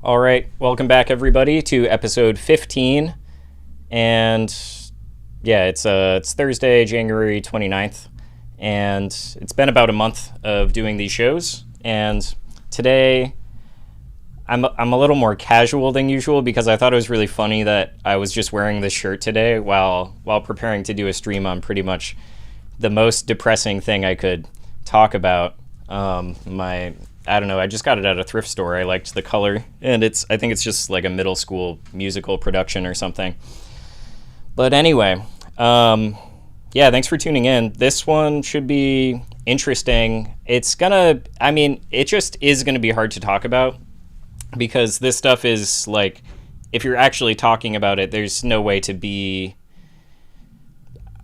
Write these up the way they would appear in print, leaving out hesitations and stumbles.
All right, welcome back everybody to episode 15. And yeah, it's Thursday, January 29th, and it's been about a month of doing these shows. And today I'm a little more casual than usual because I thought it was really funny that I was just wearing this shirt today while preparing to do a stream on pretty much the most depressing thing I could talk about. I don't know, I just got it at a thrift store. I liked the color, and I think it's just like a middle school musical production or something. But anyway, yeah, thanks for tuning in. This one should be interesting. It just is gonna be hard to talk about because this stuff is like, if you're actually talking about it, there's no way to be...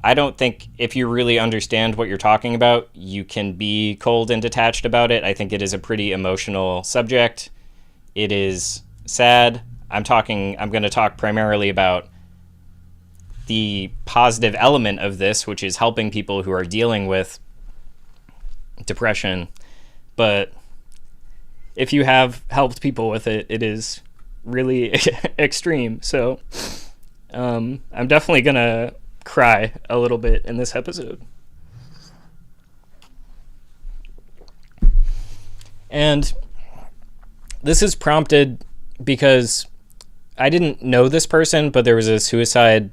I don't think if you really understand what you're talking about, you can be cold and detached about it. I think it is a pretty emotional subject. It is sad. I'm going to talk primarily about the positive element of this, which is helping people who are dealing with depression. But if you have helped people with it, it is really extreme. So I'm definitely going to cry a little bit in this episode. And this is prompted because I didn't know this person, but there was a suicide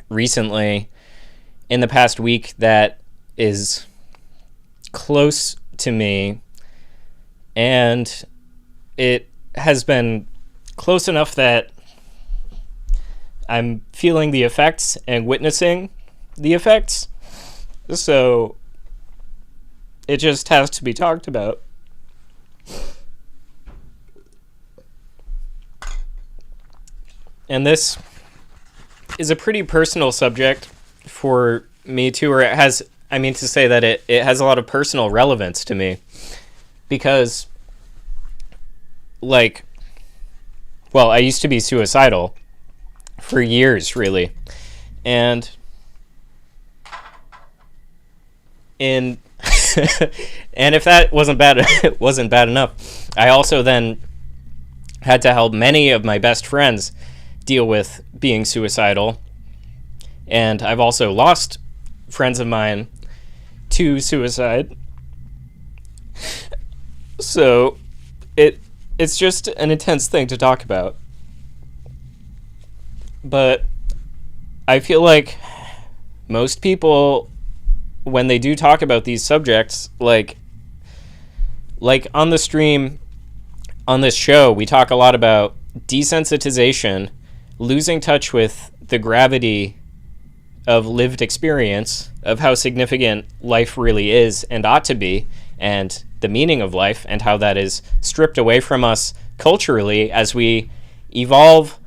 recently in the past week that is close to me, and it has been close enough that I'm feeling the effects and witnessing the effects, so it just has to be talked about. And this is a pretty personal subject for me too, or it has a lot of personal relevance to me because, I used to be suicidal for years, really. And and if that wasn't bad enough, I also then had to help many of my best friends deal with being suicidal. And I've also lost friends of mine to suicide. So it's just an intense thing to talk about. But I feel like most people, when they do talk about these subjects, like on the stream, on this show, we talk a lot about desensitization, losing touch with the gravity of lived experience, of how significant life really is and ought to be, and the meaning of life, and how that is stripped away from us culturally as we evolve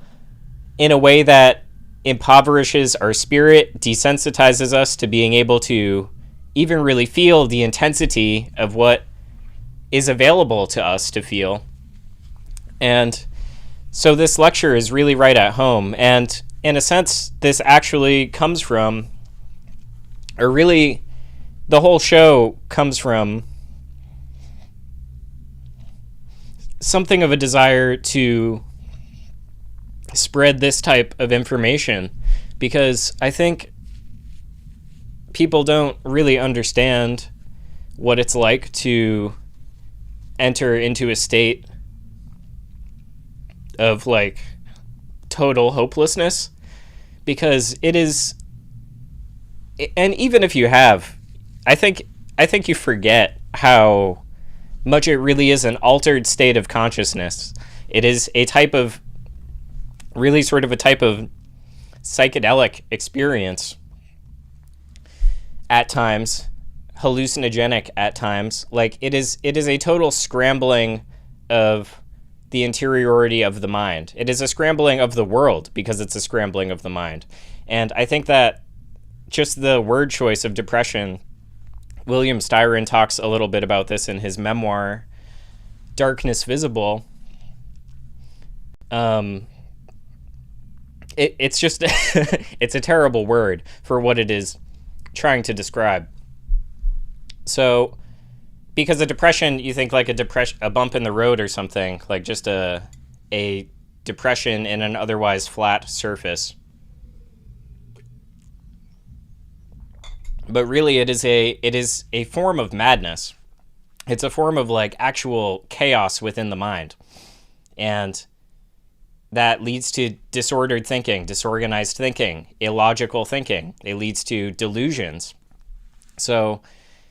in a way that impoverishes our spirit, desensitizes us to being able to even really feel the intensity of what is available to us to feel. And so this lecture is really right at home. And in a sense, this actually comes from, or really the whole show comes from, something of a desire to spread this type of information, because I think people don't really understand what it's like to enter into a state of total hopelessness, because it is, and even if you have, I think you forget how much it really is an altered state of consciousness. It is a type of really sort of a type of psychedelic experience at times, hallucinogenic at times. It is a total scrambling of the interiority of the mind. It is a scrambling of the world because it's a scrambling of the mind. And I think that just the word choice of depression, William Styron talks a little bit about this in his memoir, Darkness Visible. It's just it's a terrible word for what it is trying to describe. Because of depression, you think like a bump in the road or something, like just a a depression in an otherwise flat surface. But really it is a form of madness. It's a form of like actual chaos within the mind. And that leads to disordered thinking, disorganized thinking, illogical thinking. It leads to delusions. So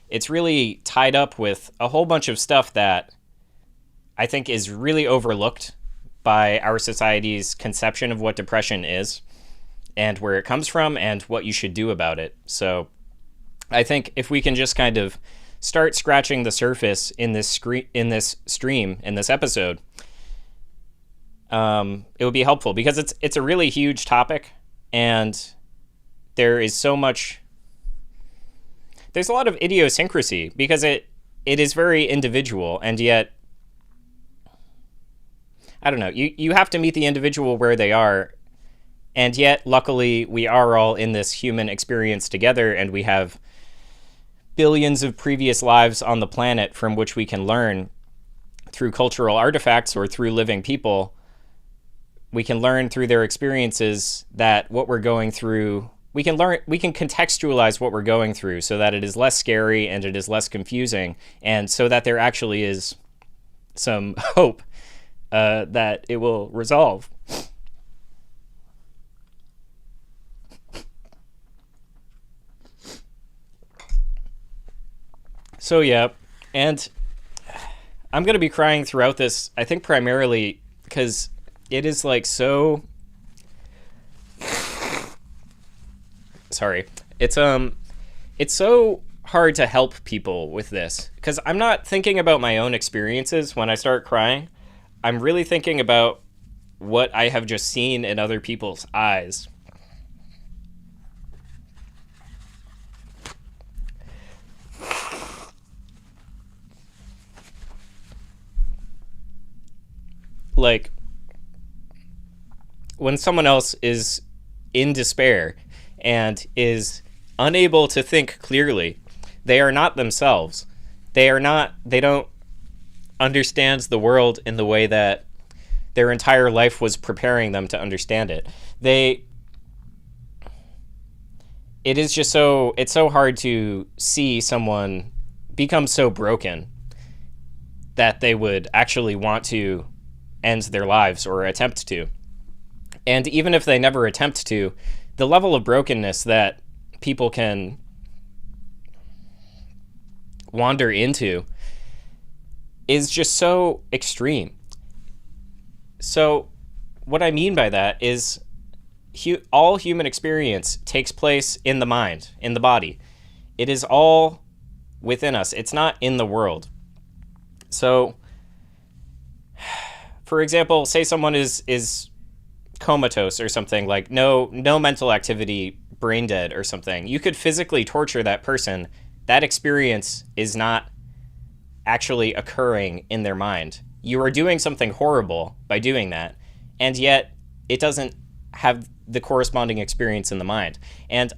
it's really tied up with a whole bunch of stuff that I think is really overlooked by our society's conception of what depression is and where it comes from and what you should do about it. So I think if we can just kind of start scratching the surface in this stream, in this episode, it would be helpful, because it's a really huge topic, and there's a lot of idiosyncrasy, because it is very individual, and yet, I don't know, you have to meet the individual where they are, and yet, luckily, we are all in this human experience together, and we have billions of previous lives on the planet from which we can learn through cultural artifacts or through living people. We can learn through their experiences that what we're going through, we can contextualize what we're going through so that it is less scary and it is less confusing, and so that there actually is some hope that it will resolve. So yeah, and I'm going to be crying throughout this, I think primarily because it is like so... Sorry. It's so hard to help people with this, because I'm not thinking about my own experiences when I start crying. I'm really thinking about what I have just seen in other people's eyes. Like, when someone else is in despair and is unable to think clearly, they are not themselves. They don't understand the world in the way that their entire life was preparing them to understand it. It's so hard to see someone become so broken that they would actually want to end their lives or attempt to. And even if they never attempt to, the level of brokenness that people can wander into is just so extreme. So what I mean by that is all human experience takes place in the mind, in the body. It is all within us. It's not in the world. So, for example, say someone is comatose or something, like no mental activity, brain dead or something. You could physically torture that person. That experience is not actually occurring in their mind. You are doing something horrible by doing that, and yet it doesn't have the corresponding experience in the mind. And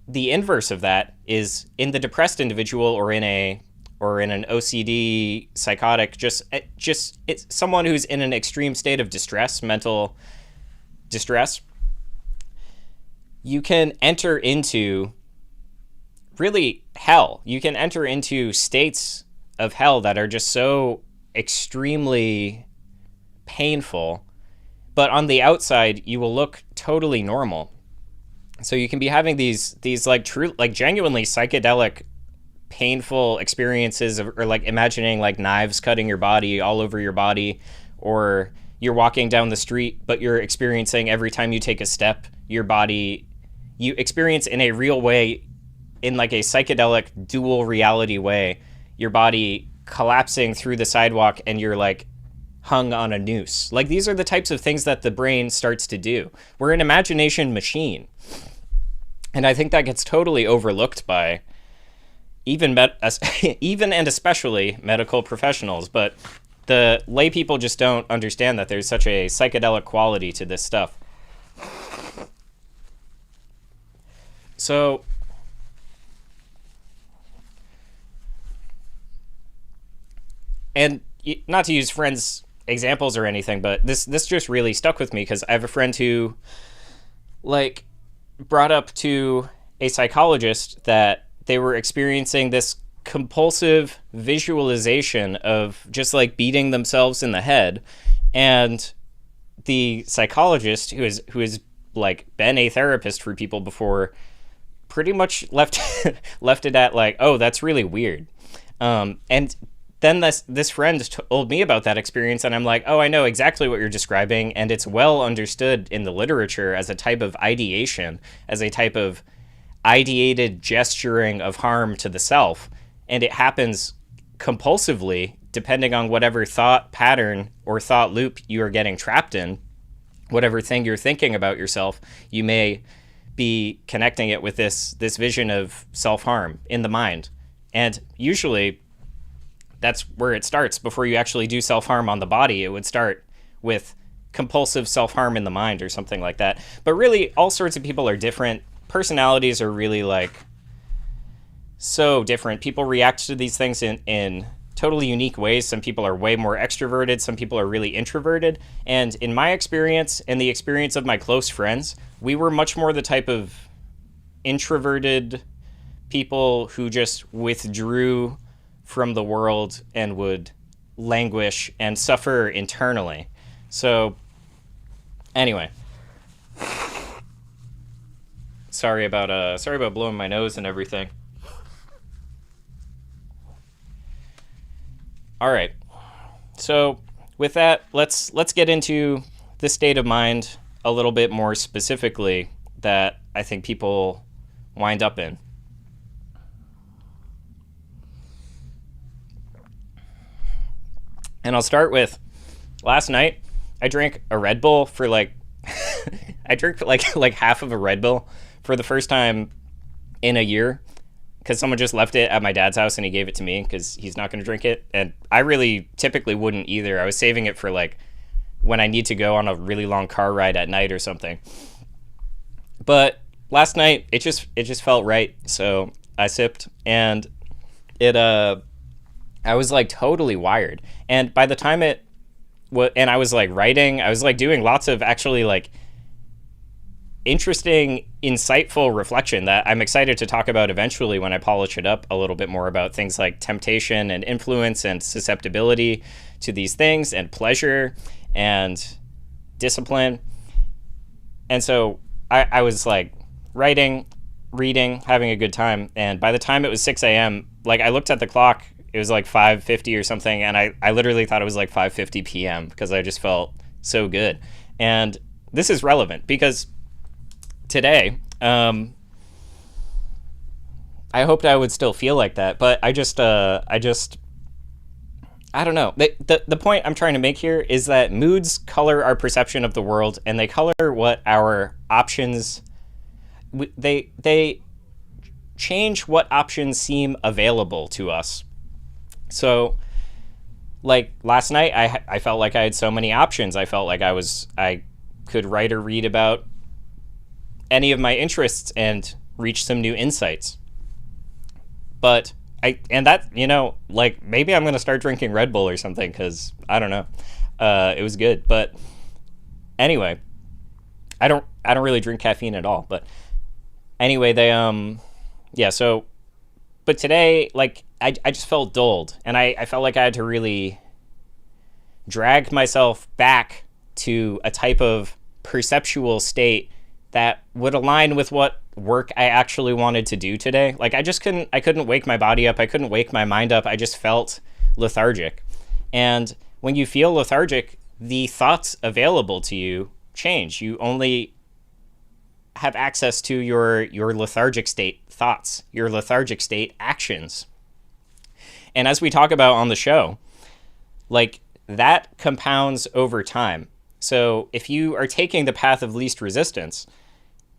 the inverse of that is in the depressed individual or in an OCD psychotic, just it's someone who's in an extreme state of distress, mental distress. You can enter into really hell. You can enter into states of hell that are just so extremely painful, but on the outside you will look totally normal. So you can be having these like true, like genuinely psychedelic painful experiences or like imagining like knives cutting your body all over your body, or you're walking down the street but you're experiencing every time you take a step, your body, you experience in a real way, in like a psychedelic dual reality way, your body collapsing through the sidewalk and you're like hung on a noose. Like, these are the types of things that the brain starts to do. We're an imagination machine. And I think that gets totally overlooked by even and especially medical professionals. But the lay people just don't understand that there's such a psychedelic quality to this stuff. So and not to use friends examples or anything, but this just really stuck with me because I have a friend who like brought up to a psychologist that they were experiencing this compulsive visualization of just like beating themselves in the head, and the psychologist who has like been a therapist for people before pretty much left left it at like, oh, that's really weird. And then this friend told me about that experience, and I'm like, oh, I know exactly what you're describing, and it's well understood in the literature as a type of ideation, as a type of ideated gesturing of harm to the self, and it happens compulsively depending on whatever thought pattern or thought loop you are getting trapped in, whatever thing you're thinking about yourself. You may be connecting it with this vision of self-harm in the mind, and usually that's where it starts. Before you actually do self-harm on the body, it would start with compulsive self-harm in the mind or something like that. But really, all sorts of people are different. Personalities are really like so different. People react to these things in totally unique ways. Some people are way more extroverted. Some people are really introverted. And in my experience and the experience of my close friends, we were much more the type of introverted people who just withdrew from the world and would languish and suffer internally. So anyway, sorry about blowing my nose and everything. All right. So with that, let's get into the state of mind a little bit more specifically that I think people wind up in. And I'll start with last night. I drank a Red Bull for like I drank like half of a Red Bull for the first time in a year because someone just left it at my dad's house and he gave it to me because he's not going to drink it, and I really typically wouldn't either. I was saving it for like when I need to go on a really long car ride at night or something. But last night it just felt right, so I sipped, and I was like totally wired. And by the time and I was like writing, I was like doing lots of actually like interesting, insightful reflection that I'm excited to talk about eventually when I polish it up a little bit more, about things like temptation and influence and susceptibility to these things and pleasure and discipline. And so I was like writing, reading, having a good time. And by the time it was 6 a.m., like I looked at the clock, it was like 5:50 or something, and I literally thought it was like 5:50 p.m. because I just felt so good. And this is relevant because today, I hoped I would still feel like that, but I don't know. The point I'm trying to make here is that moods color our perception of the world, and they color what our options, they change what options seem available to us. So, like last night, I felt like I had so many options. I felt like I could write or read about any of my interests and reach some new insights. But like maybe I'm gonna start drinking Red Bull or something because I don't know. It was good, but anyway, I don't really drink caffeine at all. But anyway, but today, like, I just felt dulled, and I felt like I had to really drag myself back to a type of perceptual state that would align with what work I actually wanted to do today. Like, I couldn't wake my body up. I couldn't wake my mind up. I just felt lethargic. And when you feel lethargic, the thoughts available to you change. You only have access to your lethargic state thoughts, your lethargic state actions. And as we talk about on the show, like, that compounds over time. So if you are taking the path of least resistance,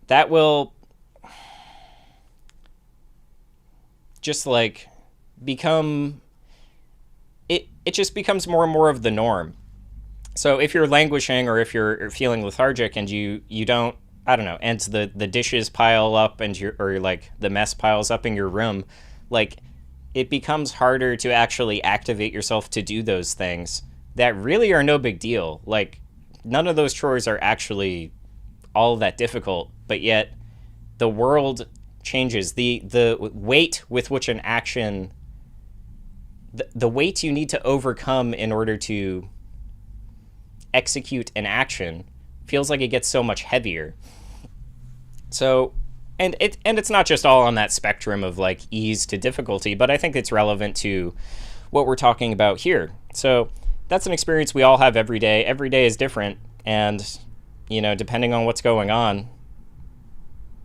that will just like become, it just becomes more and more of the norm. So if you're languishing, or if you're feeling lethargic and you don't, I don't know, and the dishes pile up and or like the mess piles up in your room, like, it becomes harder to actually activate yourself to do those things that really are no big deal. Like, none of those chores are actually all that difficult, but yet the world changes. The weight with which an action, the weight you need to overcome in order to execute an action feels like it gets so much heavier. So, and it's not just all on that spectrum of like ease to difficulty, but I think it's relevant to what we're talking about here. So that's an experience we all have every day. Every day is different, and depending on what's going on,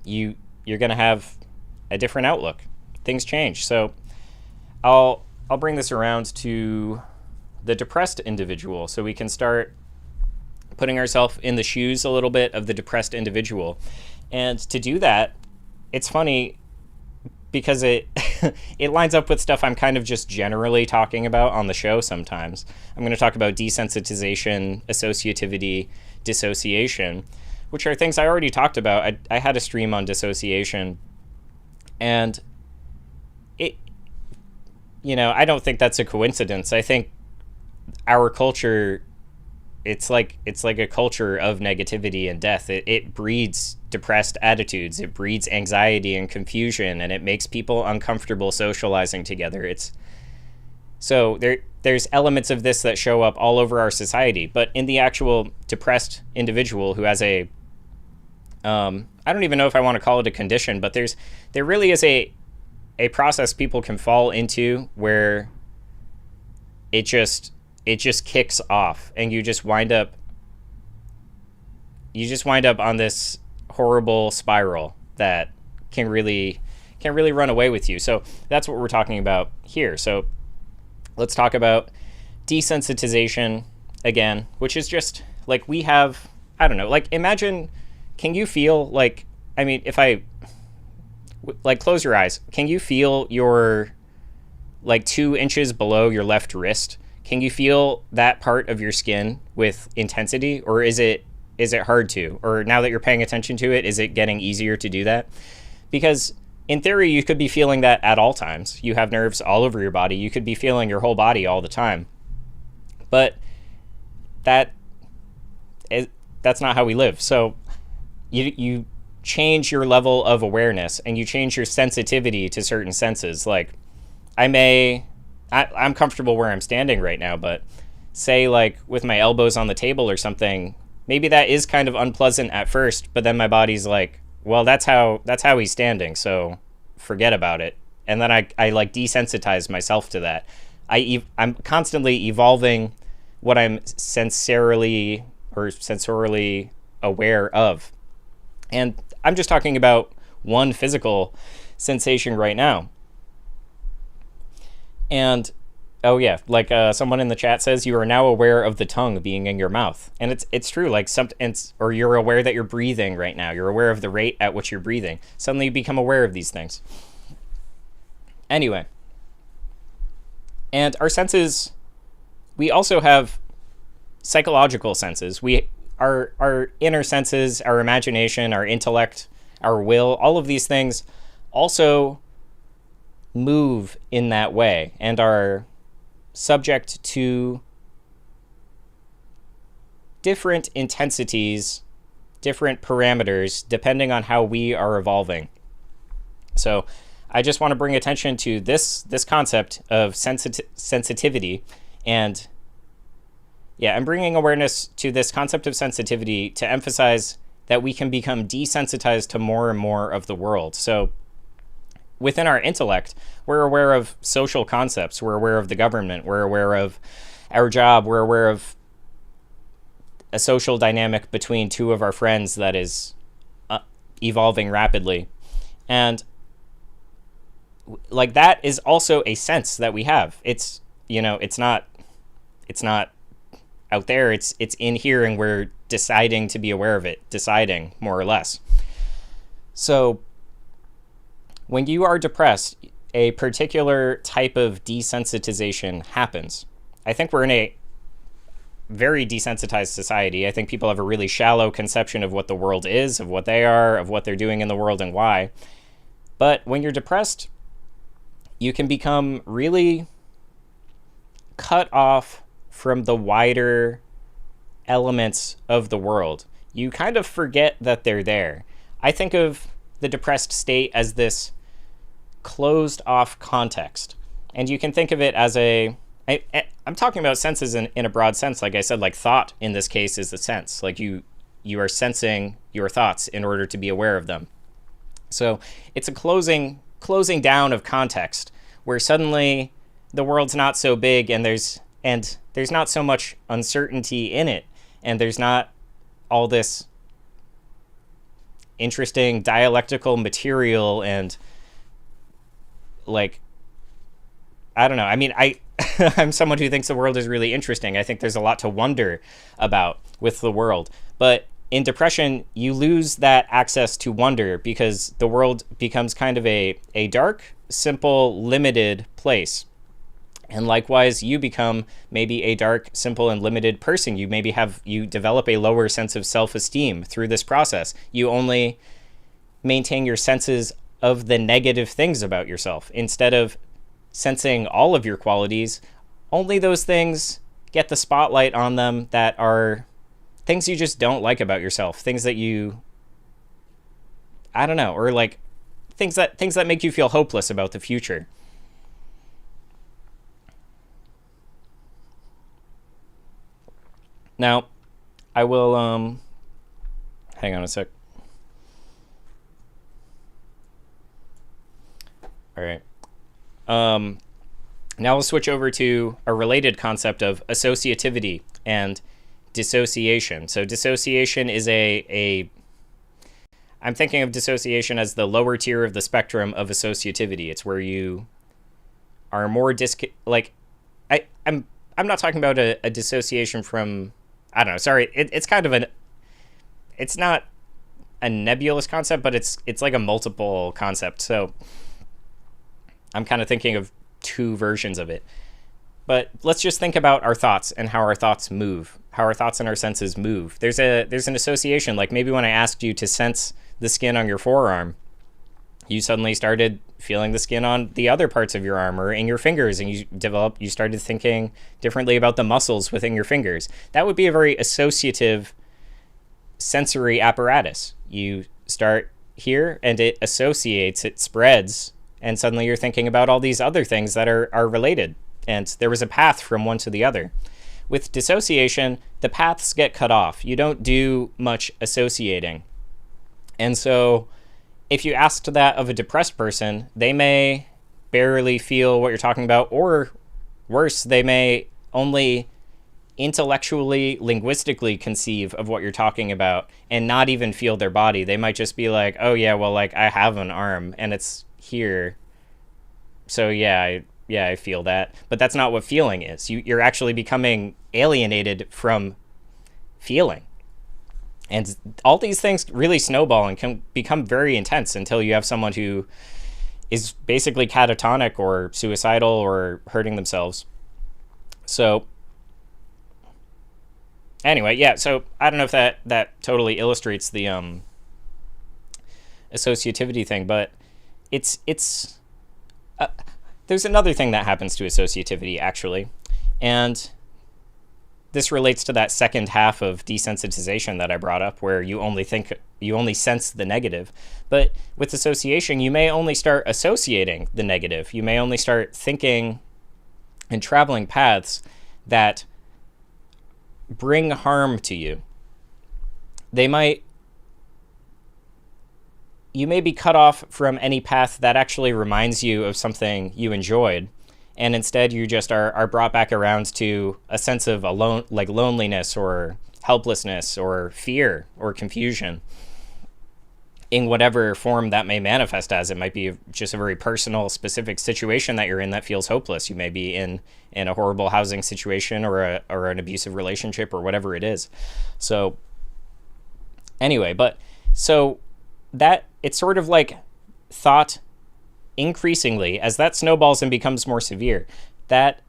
you're going to have a different outlook. Things change. So I'll bring this around to the depressed individual, so we can start putting ourselves in the shoes a little bit of the depressed individual. And to do that, it's funny because it it lines up with stuff I'm kind of just generally talking about on the show sometimes. I'm going to talk about desensitization, associativity, dissociation, which are things I already talked about. I had a stream on dissociation, and I don't think that's a coincidence. I think our culture, it's like a culture of negativity and death. It breeds depressed attitudes. It breeds anxiety and confusion, and it makes people uncomfortable socializing together. So there's elements of this that show up all over our society. But in the actual depressed individual who has I don't even know if I want to call it a condition, but there really is a process people can fall into where it just kicks off, and you just wind up on this horrible spiral that can really run away with you. So that's what we're talking about here. So let's talk about desensitization again, which is just like we have, I don't know, like imagine, can you feel like, I mean, if I like close your eyes, can you feel your like 2 inches below your left wrist? Can you feel that part of your skin with intensity, or is it hard to? Or now that you're paying attention to it, is it getting easier to do that? Because in theory, you could be feeling that at all times. You have nerves all over your body. You could be feeling your whole body all the time. But that's not how we live. So you change your level of awareness, and you change your sensitivity to certain senses. Like I'm comfortable where I'm standing right now, but say like with my elbows on the table or something, maybe that is kind of unpleasant at first, but then my body's like, well, that's how he's standing, so forget about it. And then I like desensitize myself to that. I'm constantly evolving what I'm sensorially aware of. And I'm just talking about one physical sensation right now. And oh yeah, like someone in the chat says, you are now aware of the tongue being in your mouth, and it's true. Like or you're aware that you're breathing right now. You're aware of the rate at which you're breathing. Suddenly, you become aware of these things. Anyway, and our senses, we also have psychological senses. Our inner senses, our imagination, our intellect, our will, all of these things also move in that way and are subject to different intensities, different parameters, depending on how we are evolving. So I just want to bring attention to this concept of sensitivity, and yeah, I'm bringing awareness to this concept of sensitivity to emphasize that we can become desensitized to more and more of the world. So within our intellect, we're aware of social concepts, we're aware of the government, we're aware of our job, we're aware of a social dynamic between two of our friends that is evolving rapidly. And like that is also a sense that we have. It's, it's not out there, it's in here, and we're deciding to be aware of it, deciding more or less. So when you are depressed, a particular type of desensitization happens. I think we're in a very desensitized society. I think people have a really shallow conception of what the world is, of what they are, of what they're doing in the world and why. But when you're depressed, you can become really cut off from the wider elements of the world. You kind of forget that they're there. I think of the depressed state as this closed off context. And you can think of it as I'm talking about senses in a broad sense. Like I said, like thought in this case is the sense. Like you are sensing your thoughts in order to be aware of them. So it's a closing down of context where suddenly the world's not so big and there's not so much uncertainty in it, and there's not all this interesting dialectical material and like, I don't know. I mean, I'm someone who thinks the world is really interesting. I think there's a lot to wonder about with the world. But in depression, you lose that access to wonder because the world becomes kind of a dark, simple, limited place. And likewise, you become maybe a dark, simple, and limited person. You develop a lower sense of self-esteem through this process. You only maintain your senses of the negative things about yourself. Instead of sensing all of your qualities, only those things get the spotlight on them that are things you just don't like about yourself, things that I don't know, or like things that make you feel hopeless about the future. Now, I will hang on a sec. All right. Now we'll switch over to a related concept of associativity and dissociation. So dissociation is I'm thinking of dissociation as the lower tier of the spectrum of associativity. It's where you are more I'm not talking about a dissociation from, I don't know, sorry, it's kind of it's not a nebulous concept, but it's like a multiple concept. So I'm kind of thinking of two versions of it. But let's just think about our thoughts and how our thoughts move, how our thoughts and our senses move. There's an association. Like maybe when I asked you to sense the skin on your forearm, you suddenly started feeling the skin on the other parts of your arm or in your fingers, and you started thinking differently about the muscles within your fingers. That would be a very associative sensory apparatus. You start here and it associates, it spreads, and suddenly you're thinking about all these other things that are related. And there was a path from one to the other. With dissociation, the paths get cut off. You don't do much associating. And so if you asked that of a depressed person, they may barely feel what you're talking about, or worse, they may only intellectually, linguistically conceive of what you're talking about and not even feel their body. They might just be like, oh yeah, well, like I have an arm and it's here. So yeah, I feel that. But that's not what feeling is. You're actually becoming alienated from feeling. And all these things really snowball and can become very intense until you have someone who is basically catatonic or suicidal or hurting themselves. So anyway, yeah, so I don't know if that totally illustrates the associativity thing, but it's there's another thing that happens to associativity, actually. And this relates to that second half of desensitization that I brought up, where you only sense the negative. But with association, you may only start associating the negative. You may only start thinking and traveling paths that bring harm to you. You may be cut off from any path that actually reminds you of something you enjoyed, and instead you just are brought back around to a sense of loneliness or helplessness or fear or confusion in whatever form that may manifest as. It might be just a very personal, specific situation that you're in that feels hopeless. You may be in a horrible housing situation or an abusive relationship or whatever it is. So anyway, so that it's sort of like thought increasingly, as that snowballs and becomes more severe, that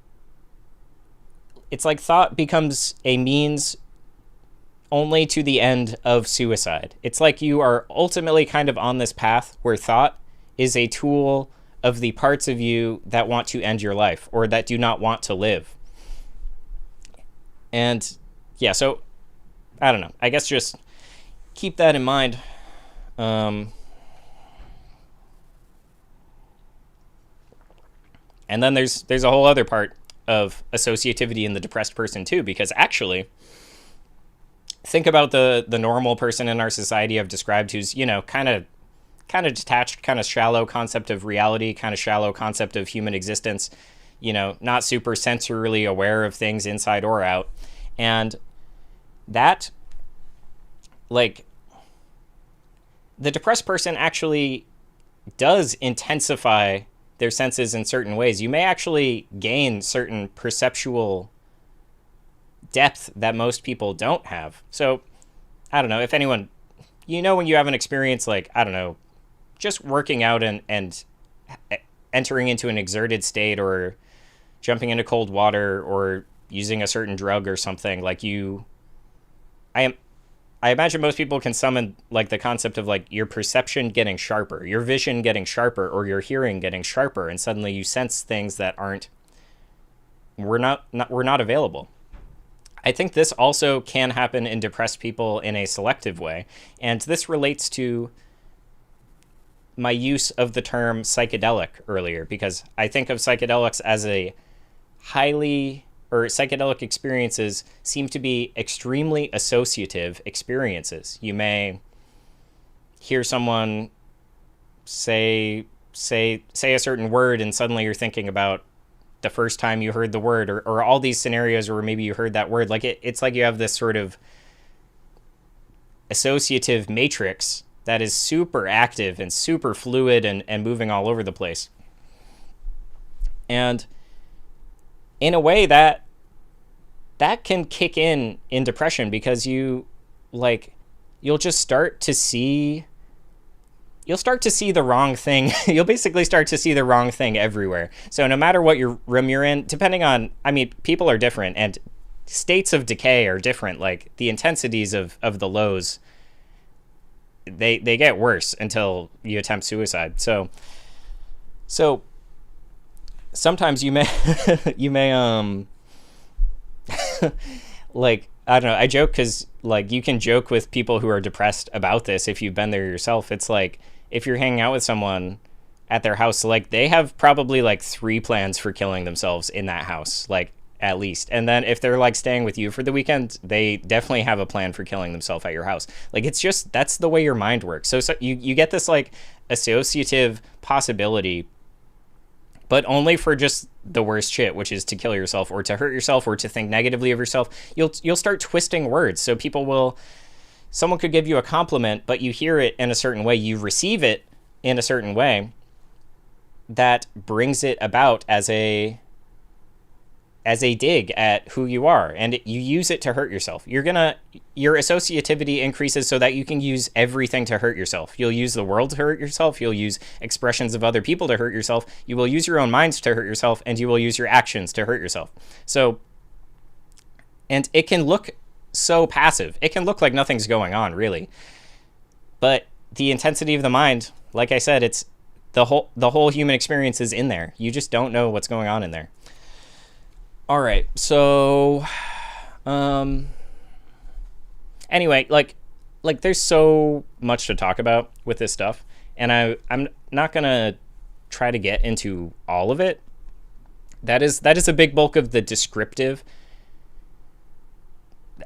it's like thought becomes a means only to the end of suicide. It's like you are ultimately kind of on this path where thought is a tool of the parts of you that want to end your life or that do not want to live. And yeah, so I don't know. I guess just keep that in mind. Um, and then there's a whole other part of associativity in the depressed person too, because actually, think about the normal person in our society I've described, who's kind of detached, kind of shallow concept of reality, kind of shallow concept of human existence, not super sensorily aware of things inside or out. And that, like, the depressed person actually does intensify their senses in certain ways. You may actually gain certain perceptual depth that most people don't have. So, I don't know, if anyone, when you have an experience like, I don't know, just working out and entering into an exerted state, or jumping into cold water, or using a certain drug or something, like I imagine most people can summon like the concept of like your perception getting sharper, your vision getting sharper, or your hearing getting sharper, and suddenly you sense things that were not available. I think this also can happen in depressed people in a selective way, and this relates to my use of the term psychedelic earlier, because I think of psychedelics as psychedelic experiences seem to be extremely associative experiences. You may hear someone say a certain word, and suddenly you're thinking about the first time you heard the word, or all these scenarios where maybe you heard that word. Like it's like you have this sort of associative matrix that is super active and super fluid and moving all over the place. And in a way that can kick in depression, because you'll just start to see the wrong thing. You'll basically start to see the wrong thing everywhere. So no matter what your room you're in, depending on, people are different and states of decay are different. Like the intensities of the lows, they get worse until you attempt suicide. So sometimes you may like, I don't know, I joke because like you can joke with people who are depressed about this if you've been there yourself. It's like if you're hanging out with someone at their house, like they have probably like 3 plans for killing themselves in that house, like at least. And then if they're like staying with you for the weekend, they definitely have a plan for killing themselves at your house. Like it's just, that's the way your mind works. So you get this like associative possibility, but only for just the worst shit, which is to kill yourself or to hurt yourself or to think negatively of yourself. You'll start twisting words. So someone could give you a compliment, but you hear it in a certain way, you receive it in a certain way that brings it about as a dig at who you are, and you use it to hurt yourself. Your associativity increases so that you can use everything to hurt yourself. You'll use the world to hurt yourself. You'll use expressions of other people to hurt yourself. You will use your own minds to hurt yourself, and you will use your actions to hurt yourself. So, and it can look so passive. It can look like nothing's going on, really. But the intensity of the mind, like I said, it's the whole human experience is in there. You just don't know what's going on in there. All right, so anyway, like there's so much to talk about with this stuff, and I'm not gonna try to get into all of it. That is a big bulk of the descriptive.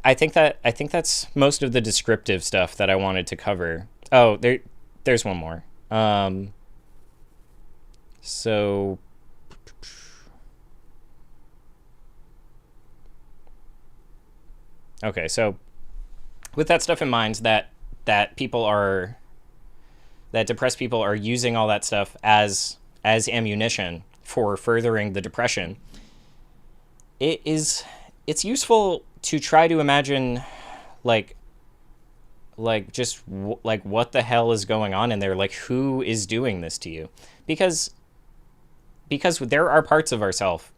I think that's most of the descriptive stuff that I wanted to cover. Oh, there's one more. So okay, so with that stuff in mind, that depressed people are using all that stuff as ammunition for furthering the depression, it's useful to try to imagine like just like what the hell is going on in there, like who is doing this to you, because there are parts of ourselves.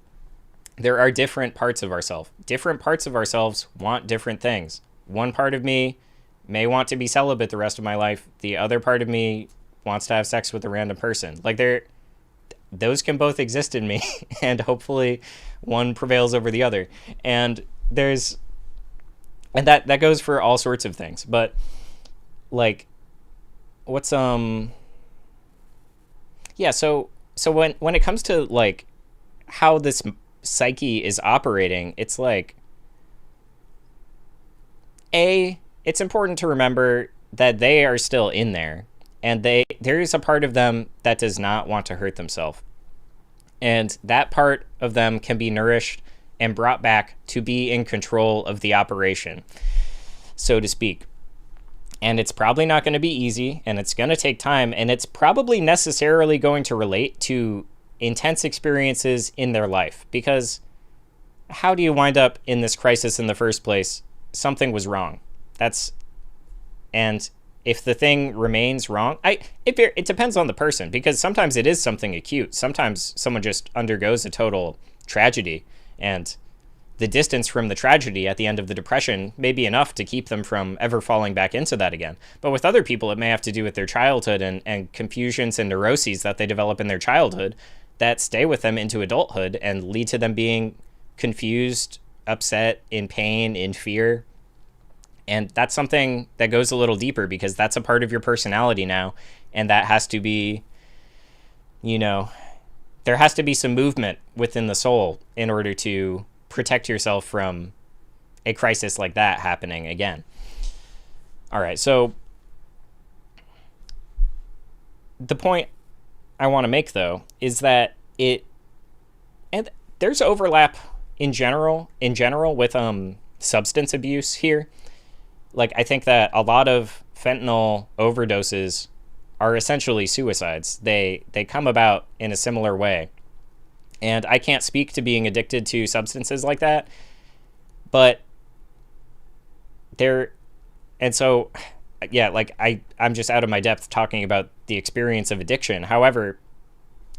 There are different parts of ourselves. Different parts of ourselves want different things. One part of me may want to be celibate the rest of my life. The other part of me wants to have sex with a random person. Like those can both exist in me, and hopefully one prevails over the other. And there's, and that goes for all sorts of things. But like, what's yeah. So when it comes to like how this psyche is operating, it's like it's important to remember that they are still in there, and there is a part of them that does not want to hurt themselves, and that part of them can be nourished and brought back to be in control of the operation, so to speak. And it's probably not going to be easy, and it's going to take time, and it's probably necessarily going to relate to intense experiences in their life, because how do you wind up in this crisis in the first place? Something was wrong. And if the thing remains wrong, it depends on the person, because sometimes it is something acute. Sometimes someone just undergoes a total tragedy, and the distance from the tragedy at the end of the depression may be enough to keep them from ever falling back into that again. But with other people, it may have to do with their childhood and confusions and neuroses that they develop in their childhood that stay with them into adulthood and lead to them being confused, upset, in pain, in fear. And that's something that goes a little deeper, because that's a part of your personality now. And that has to be, there has to be some movement within the soul in order to protect yourself from a crisis like that happening again. All right, so the point I want to make, though, is that and there's overlap in general with substance abuse here. Like, I think that a lot of fentanyl overdoses are essentially suicides. They come about in a similar way. And I can't speak to being addicted to substances like that, but and so, yeah, like I'm just out of my depth talking about the experience of addiction. However,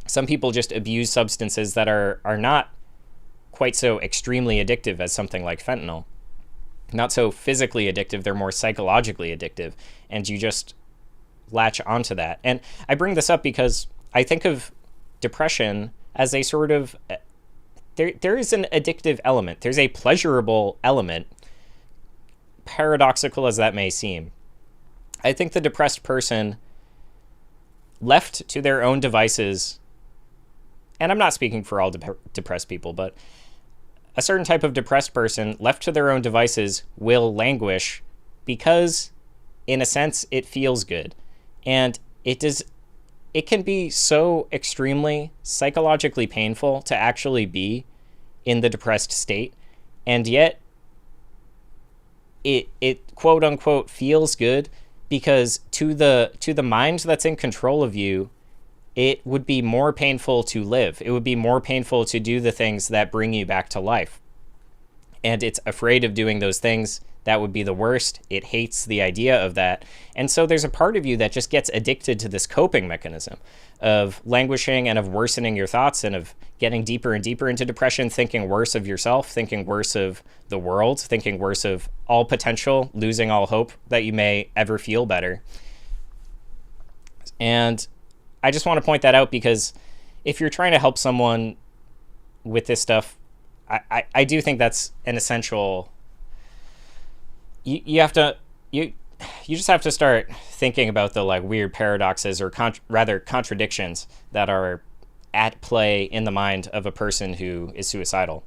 some people just abuse substances that are not quite so extremely addictive as something like fentanyl. Not so physically addictive, they're more psychologically addictive, and you just latch onto that. And I bring this up because I think of depression as a sort of, there is an addictive element. There's a pleasurable element, paradoxical as that may seem. I think the depressed person, left to their own devices, and I'm not speaking for all depressed people, but a certain type of depressed person left to their own devices will languish because, in a sense, it feels good. And it can be so extremely psychologically painful to actually be in the depressed state, and yet it quote unquote feels good, because to the mind that's in control of you, it would be more painful to live. It would be more painful to do the things that bring you back to life. And it's afraid of doing those things. That would be the worst. It hates the idea of that. And so there's a part of you that just gets addicted to this coping mechanism of languishing and of worsening your thoughts and of getting deeper and deeper into depression, thinking worse of yourself, thinking worse of the world, thinking worse of all potential, losing all hope that you may ever feel better. And I just want to point that out, because if you're trying to help someone with this stuff, I do think that's an essential. You just have to start thinking about the like weird paradoxes or rather contradictions that are at play in the mind of a person who is suicidal.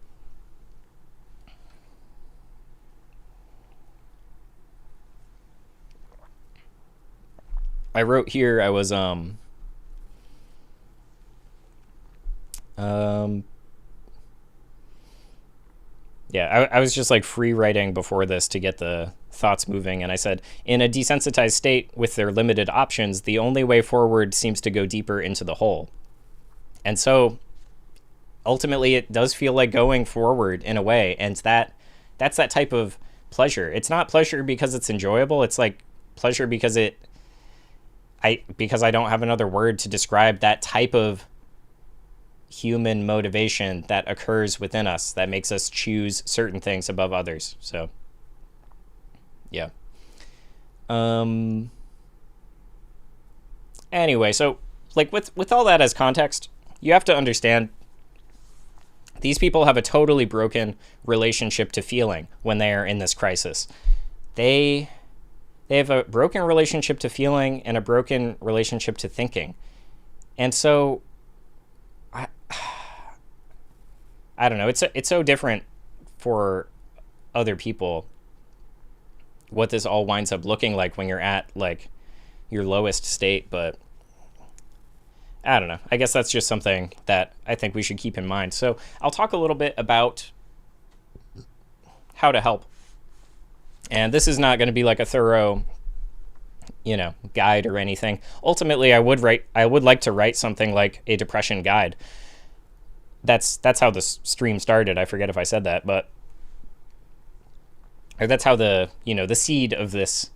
I wrote here I was yeah, I was just like free writing before this to get the thoughts moving, and I said, in a desensitized state with their limited options, the only way forward seems to go deeper into the hole. And so ultimately it does feel like going forward in a way, and that's that type of pleasure. It's not pleasure because it's enjoyable, it's like pleasure because I don't have another word to describe that type of human motivation that occurs within us that makes us choose certain things above others. So yeah. Anyway, so like with all that as context, you have to understand These people have a totally broken relationship to feeling when they are in this crisis. They have a broken relationship to feeling and a broken relationship to thinking. And so I don't know, it's so different for other people what this all winds up looking like when you're at like your lowest state, but I don't know. I guess that's just something that I think we should keep in mind. So I'll talk a little bit about how to help. And this is not going to be like a thorough, guide or anything. Ultimately, I would like to write something like a depression guide. That's how the stream started. I forget if I said that, but or that's how the seed of this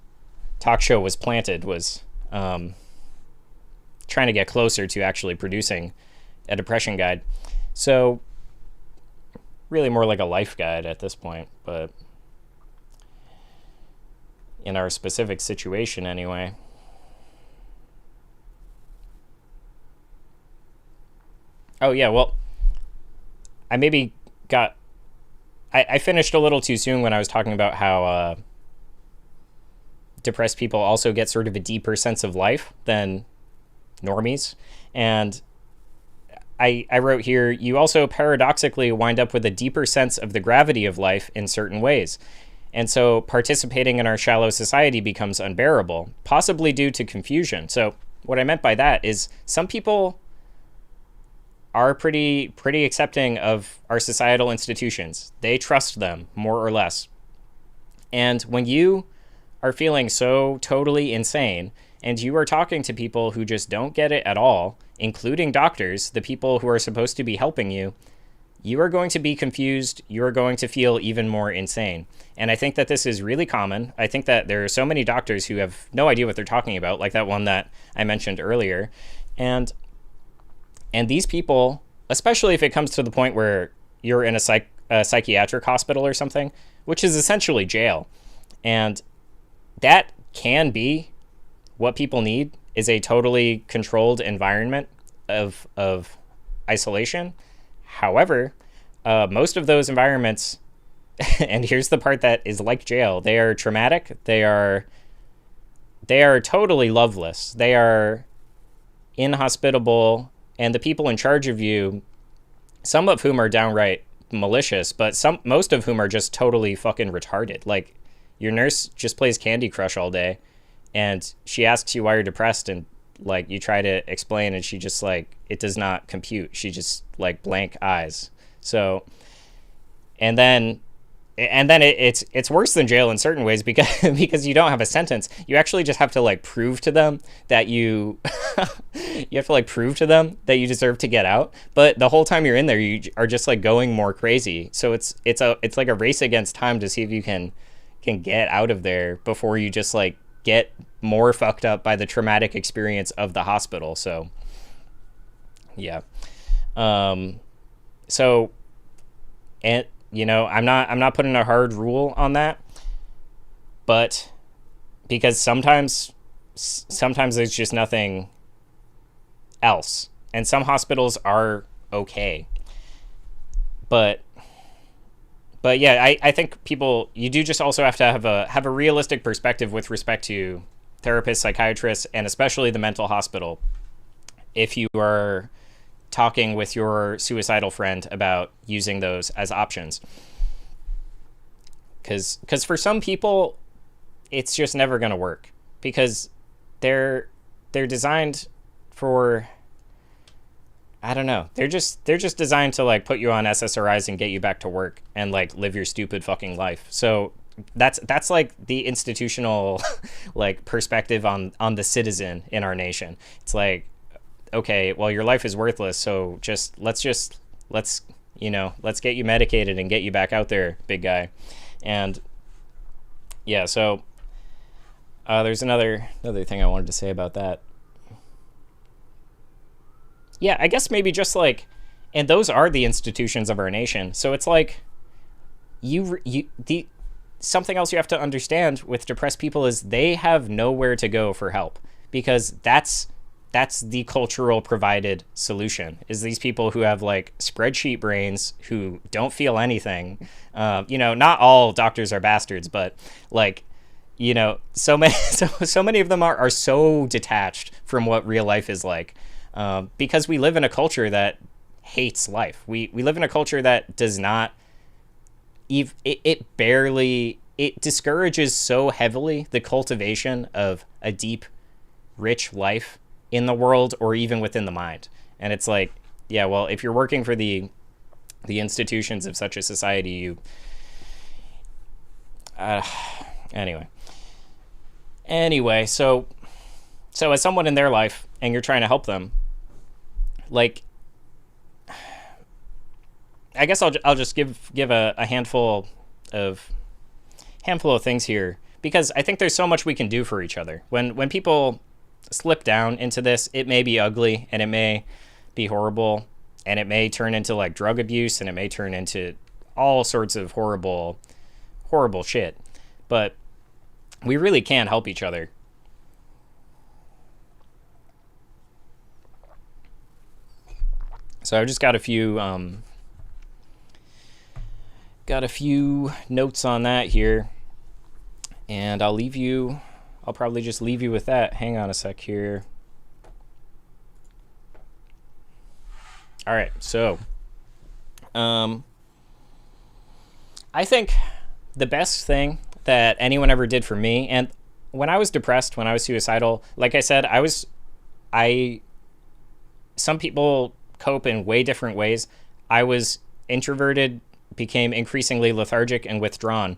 talk show was planted, was trying to get closer to actually producing a depression guide. So really more like a life guide at this point, but in our specific situation anyway. Oh yeah, well, I finished a little too soon when I was talking about how depressed people also get sort of a deeper sense of life than normies. And I wrote here, you also paradoxically wind up with a deeper sense of the gravity of life in certain ways. And so participating in our shallow society becomes unbearable, possibly due to confusion. So what I meant by that is some people are pretty accepting of our societal institutions. They trust them more or less. And when you are feeling so totally insane and you are talking to people who just don't get it at all, including doctors, the people who are supposed to be helping you, you are going to be confused. You are going to feel even more insane. And I think that this is really common. I think that there are so many doctors who have no idea what they're talking about, like that one that I mentioned earlier. And these people, especially if it comes to the point where you're in a psychiatric hospital or something, which is essentially jail, and that can be what people need, is a totally controlled environment of isolation. However, most of those environments, and here's the part that is like jail, they are traumatic. They are totally loveless. They are inhospitable. And the people in charge of you, some of whom are downright malicious, but most of whom are just totally fucking retarded. Like, your nurse just plays Candy Crush all day, and she asks you why you're depressed, and like you try to explain, and she just like, it does not compute. She just like blank eyes. So, and then it's worse than jail in certain ways because you don't have a sentence. You actually just have to like prove to them that you you have to like prove to them that you deserve to get out. But the whole time you're in there, you are just like going more crazy. So it's like a race against time to see if you can get out of there before you just like get more fucked up by the traumatic experience of the hospital. So yeah. So, and I'm not putting a hard rule on that, but because sometimes there's just nothing else, and some hospitals are okay. But yeah, I think you do just also have to have a realistic perspective with respect to therapists, psychiatrists, and especially the mental hospital. If you are talking with your suicidal friend about using those as options, because for some people it's just never going to work, because they're designed for, I don't know, they're just designed to like put you on SSRIs and get you back to work and like live your stupid fucking life. So that's like the institutional like perspective on the citizen in our nation. It's like, okay, well, your life is worthless, so let's get you medicated and get you back out there, big guy. And yeah, so there's another thing I wanted to say about that. Yeah, I guess maybe just like, and those are the institutions of our nation. So it's like something else you have to understand with depressed people is they have nowhere to go for help, because that's that's the cultural provided solution, is these people who have like spreadsheet brains who don't feel anything. Not all doctors are bastards, but like, so many so many of them are so detached from what real life is like, because we live in a culture that hates life. We live in a culture that does not it discourages so heavily the cultivation of a deep, rich life in the world or even within the mind. And it's like, yeah, well, if you're working for the institutions of such a society, uh, anyway, so as someone in their life and you're trying to help them, like, I guess I'll just give a handful of things here, because I think there's so much we can do for each other. When people slip down into this, it may be ugly and it may be horrible and it may turn into like drug abuse and it may turn into all sorts of horrible shit. But we really can help each other. So I've just got a few notes on that here, and I'll probably just leave you with that. Hang on a sec here. All right, so I think the best thing that anyone ever did for me, and when I was depressed, when I was suicidal, like I said, some people cope in way different ways. I was introverted, became increasingly lethargic and withdrawn.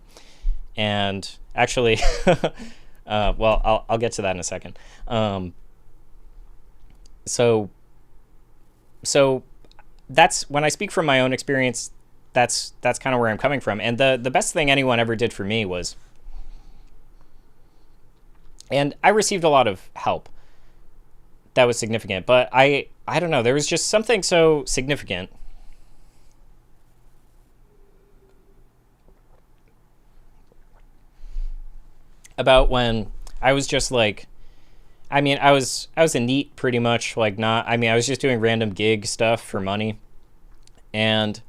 And actually, well, I'll get to that in a second. So that's, when I speak from my own experience, that's kind of where I'm coming from. And the best thing anyone ever did for me was, and I received a lot of help that was significant, but I don't know, there was just something so significant about when I was just like, I was a NEET pretty much, like I was just doing random gig stuff for money and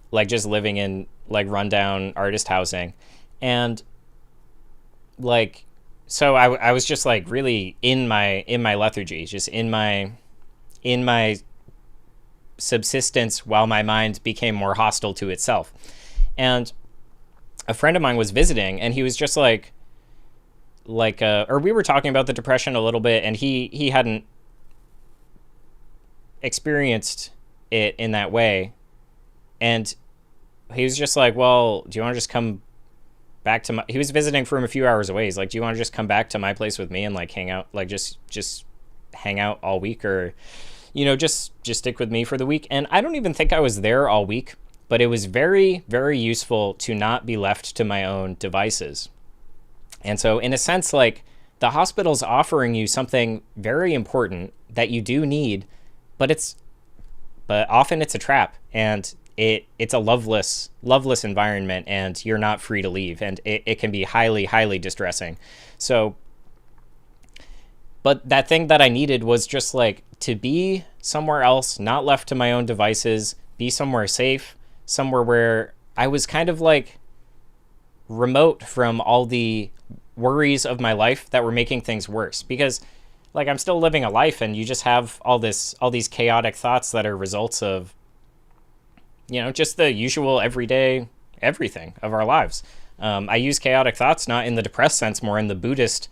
like just living in like rundown artist housing. And like, so I was just like really in my lethargy, just in my subsistence while my mind became more hostile to itself. And a friend of mine was visiting and he was just or we were talking about the depression a little bit, and he hadn't experienced it in that way. And he was just like, well, do you want to just come back to he was visiting from a few hours away. He's like, do you want to just come back to my place with me and like hang out, like just hang out all week, or, just stick with me for the week? And I don't even think I was there all week, but it was very, very useful to not be left to my own devices. And so in a sense, like, the hospital's offering you something very important that you do need, but often it's a trap, and it's a loveless environment, and you're not free to leave, and it can be highly, highly distressing. So, but that thing that I needed was just like to be somewhere else, not left to my own devices, be somewhere safe, somewhere where I was kind of like remote from all the worries of my life that were making things worse. Because like, I'm still living a life, and you just have all these chaotic thoughts that are results of, just the usual everyday everything of our lives. I use chaotic thoughts not in the depressed sense, more in the Buddhist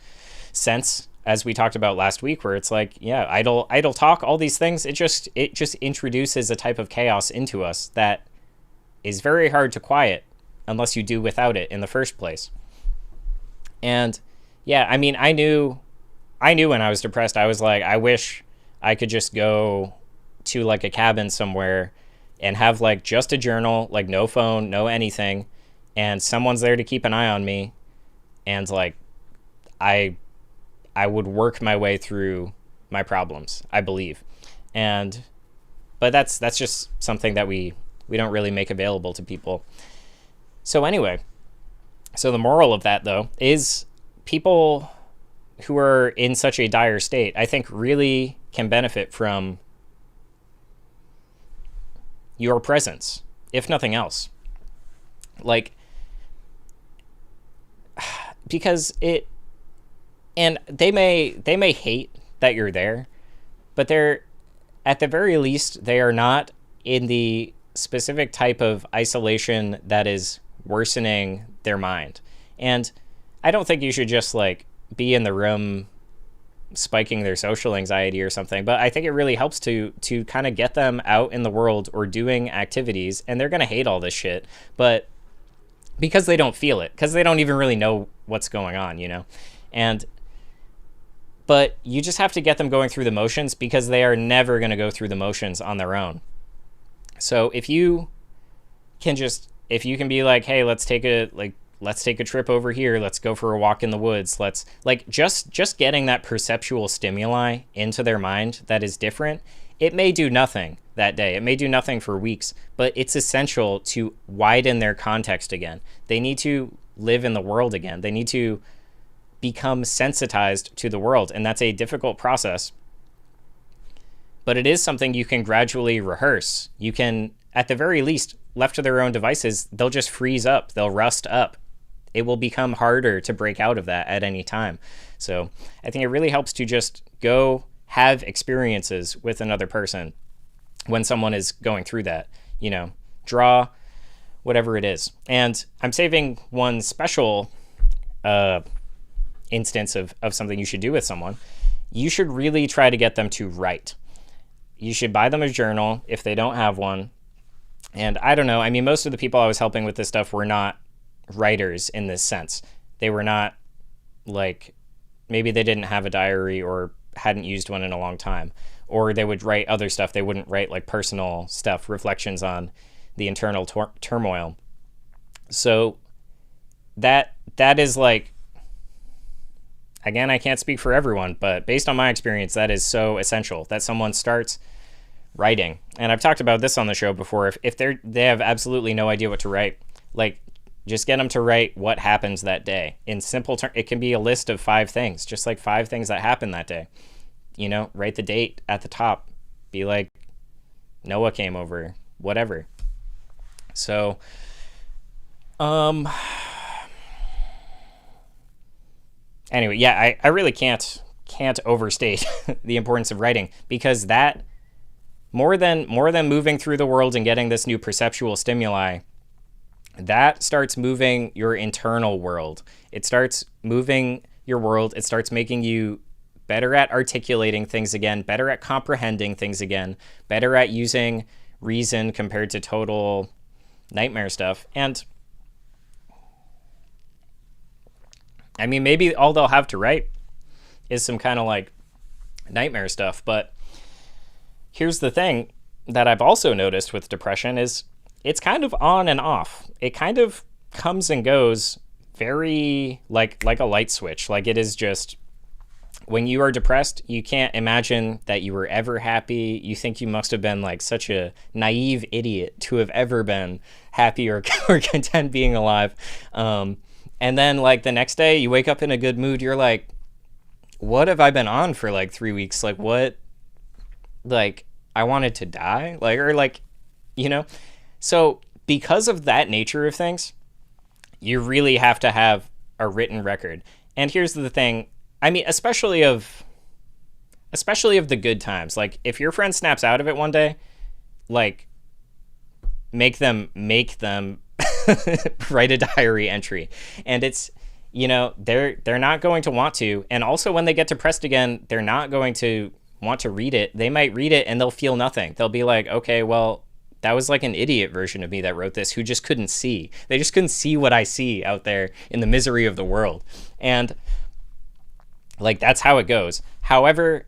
sense, as we talked about last week, where it's like, yeah, idle talk, all these things. It just introduces a type of chaos into us that is very hard to quiet unless you do without it in the first place. And yeah, I knew when I was depressed, I was like, I wish I could just go to like a cabin somewhere and have like just a journal, like no phone, no anything, and someone's there to keep an eye on me, and like I would work my way through my problems, I believe. But that's just something that we don't really make available to people. So anyway, so the moral of that, though, is people who are in such a dire state, I think really can benefit from your presence, if nothing else. Like, because and they may hate that you're there, but they're, at the very least, they are not in the specific type of isolation that is worsening their mind. And I don't think you should just like be in the room spiking their social anxiety or something, but I think it really helps to kind of get them out in the world or doing activities. And they're going to hate all this shit, but because they don't feel it, because they don't even really know what's going on, you know? But you just have to get them going through the motions, because they are never going to go through the motions on their own. So if you can be like, hey, let's take a trip over here. Let's go for a walk in the woods. Let's just getting that perceptual stimuli into their mind that is different. It may do nothing that day. It may do nothing for weeks, but it's essential to widen their context again. They need to live in the world again. They need to become sensitized to the world, and that's a difficult process. But it is something you can gradually rehearse. You can, at the very least, left to their own devices, they'll just freeze up. They'll rust up. It will become harder to break out of that at any time. So I think it really helps to just go have experiences with another person when someone is going through that, you know, draw, whatever it is. And I'm saving one special instance of something you should do with someone. You should really try to get them to write. You should buy them a journal if they don't have one. And I don't know, I mean, most of the people I was helping with this stuff were not writers in this sense. They were not, like, maybe they didn't have a diary or hadn't used one in a long time, or they would write other stuff. They wouldn't write like personal stuff, reflections on the internal turmoil. So that is like, again, I can't speak for everyone, but based on my experience, that is so essential that someone starts writing. And I've talked about this on the show before. If they have absolutely no idea what to write, like, just get them to write what happens that day. In simple terms, it can be a list of 5 things, just like 5 things that happened that day. You know, write the date at the top. Be like, Noah came over, whatever. So, anyway, yeah, I really can't overstate the importance of writing, because that, more than moving through the world and getting this new perceptual stimuli, that starts moving your internal world. It starts moving your world. It starts making you better at articulating things again, better at comprehending things again, better at using reason compared to total nightmare stuff. And I mean, maybe all they'll have to write is some kind of like nightmare stuff. But here's the thing that I've also noticed with depression is it's kind of on and off. It kind of comes and goes very like a light switch. Like, it is just, when you are depressed, you can't imagine that you were ever happy. You think you must have been like such a naive idiot to have ever been happy or content being alive. And then like the next day you wake up in a good mood. You're like, what have I been on for like 3 weeks? Like, what? Like, I wanted to die? Like, or like, you know? So because of that nature of things, you really have to have a written record. And here's the thing. I mean, especially of the good times. Like, if your friend snaps out of it one day, like, make them write a diary entry. And it's, you know, they're not going to want to. And also, when they get depressed again, they're not going to want to read it. They might read it and they'll feel nothing. They'll be like, okay, well, that was like an idiot version of me that wrote this, who just couldn't see. They just couldn't see what I see out there in the misery of the world. And like, that's how it goes. However,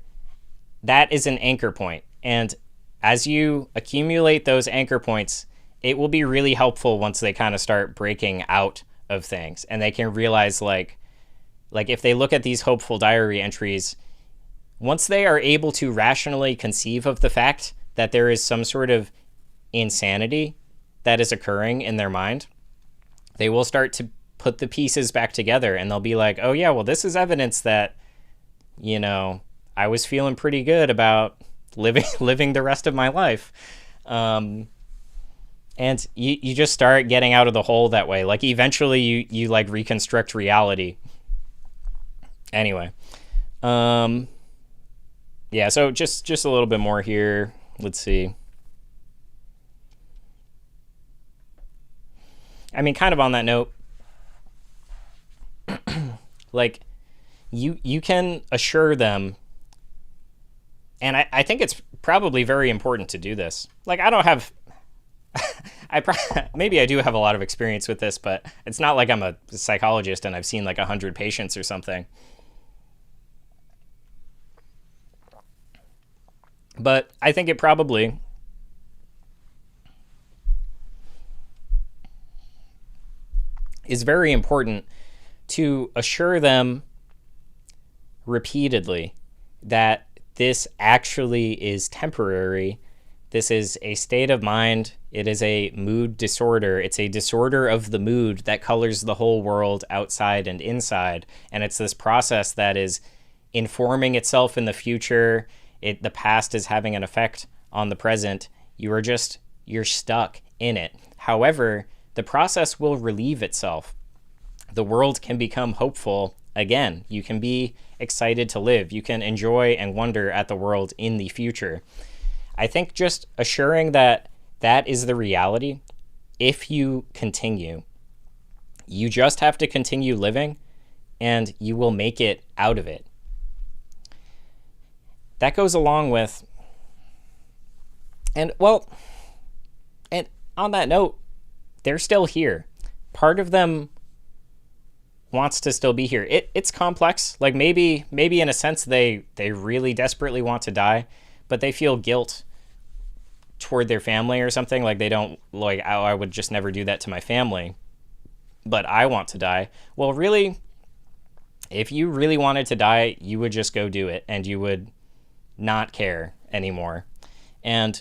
that is an anchor point. And as you accumulate those anchor points, it will be really helpful once they kind of start breaking out of things. And they can realize, like if they look at these hopeful diary entries, once they are able to rationally conceive of the fact that there is some sort of insanity that is occurring in their mind, they will start to put the pieces back together, and they'll be like, oh yeah, well, this is evidence that I was feeling pretty good about living the rest of my life. Um, and you just start getting out of the hole that way. Like eventually you like reconstruct reality. Anyway, um, yeah. So just a little bit more here. Let's see. I mean, kind of on that note, like you can assure them, and I think it's probably very important to do this. Like I don't have maybe I do have a lot of experience with this, but it's not like I'm a psychologist and I've seen like 100 patients or something. But I think it probably is very important to assure them repeatedly that this actually is temporary. This is a state of mind. It is a mood disorder. It's a disorder of the mood that colors the whole world outside and inside. And it's this process that is informing itself in the future. The past is having an effect on the present. You're stuck in it. However, the process will relieve itself. The world can become hopeful again. You can be excited to live. You can enjoy and wonder at the world in the future. I think just assuring that that is the reality, if you continue, you just have to continue living and you will make it out of it. That goes along with, and well, and on that note, they're still here. Part of them wants to still be here. It's complex. Like maybe in a sense they really desperately want to die, but they feel guilt toward their family or something. Like they don't like, oh, I would just never do that to my family, but I want to die. Well, really, if you really wanted to die, you would just go do it and you would not care anymore. And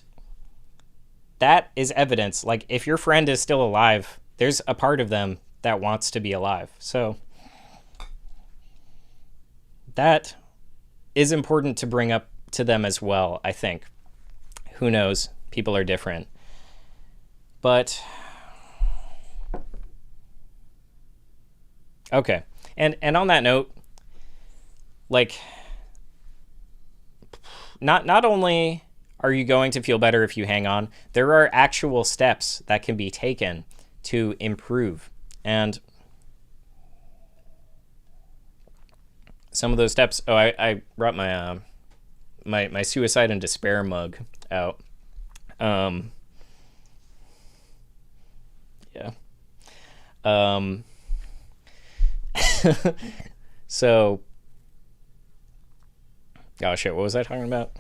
that is evidence. Like if your friend is still alive, there's a part of them that wants to be alive. So that is important to bring up to them as well, I think. Who knows? People are different. But okay. And on that note, like not only are you going to feel better if you hang on, there are actual steps that can be taken to improve. And some of those steps, I brought my my suicide and despair mug out. Yeah. Um, so, oh shit, what was I talking about?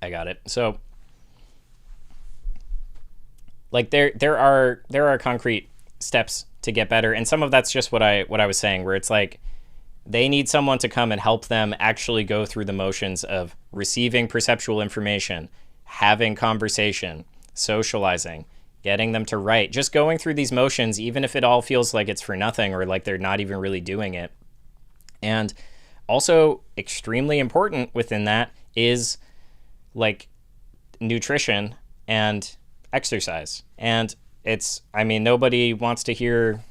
I got it. So, like there are concrete steps to get better, and some of that's just what I was saying, where it's like they need someone to come and help them actually go through the motions of receiving perceptual information, having conversation, socializing, getting them to write, just going through these motions, even if it all feels like it's for nothing or like they're not even really doing it. And also extremely important within that is like nutrition and exercise. And it's, I mean, nobody wants to hear,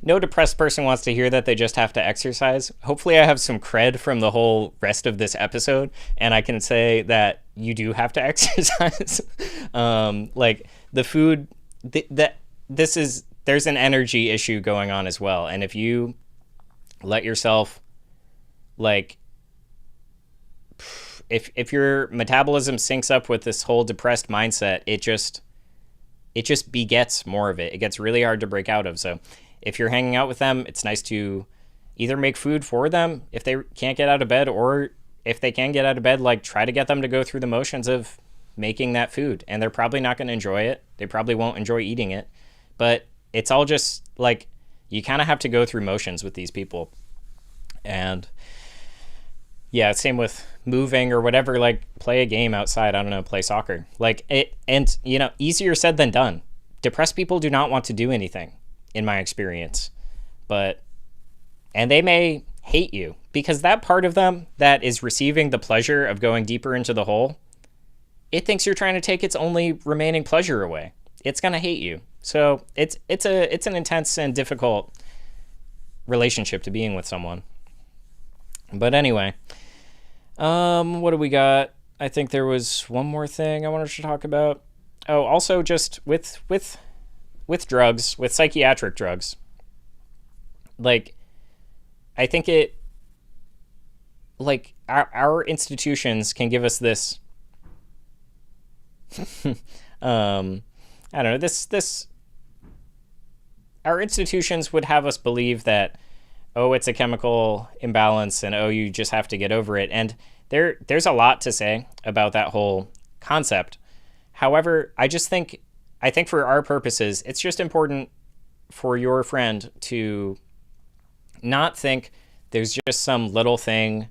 no depressed person wants to hear that they just have to exercise. Hopefully I have some cred from the whole rest of this episode and I can say that you do have to exercise. Like the food, that this is, there's an energy issue going on as well. And if you let yourself, like, if your metabolism syncs up with this whole depressed mindset, it just begets more of it. It gets really hard to break out of. So if you're hanging out with them, it's nice to either make food for them if they can't get out of bed, or if they can get out of bed, like try to get them to go through the motions of making that food. And they're probably not going to enjoy it. They probably won't enjoy eating it, but it's all just like, you kind of have to go through motions with these people. And yeah, same with moving or whatever, like play a game outside. I don't know, play soccer. Like it, and you know, easier said than done. depressed people do not want to do anything, in my experience. And they may hate you because that part of them that is receiving the pleasure of going deeper into the hole, it thinks you're trying to take its only remaining pleasure away. It's going to hate you. So it's an intense and difficult relationship to being with someone. But anyway, what do we got? I think there was one more thing I wanted to talk about. Oh, also just with drugs, with psychiatric drugs. Like, I think our institutions can give us this, I don't know, this, our institutions would have us believe that, oh, it's a chemical imbalance and, oh, you just have to get over it. And there's a lot to say about that whole concept. However, I think for our purposes, it's just important for your friend to not think there's just some little thing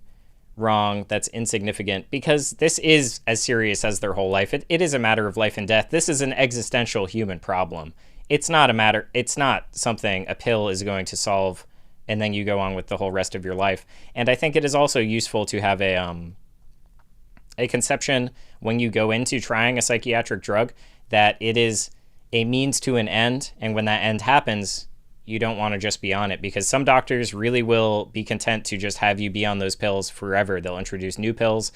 wrong that's insignificant, because this is as serious as their whole life. It is a matter of life and death. This is an existential human problem. It's not something a pill is going to solve and then you go on with the whole rest of your life. And I think it is also useful to have a conception when you go into trying a psychiatric drug that it is a means to an end, and when that end happens, you don't want to just be on it, because some doctors really will be content to just have you be on those pills forever. They'll introduce new pills.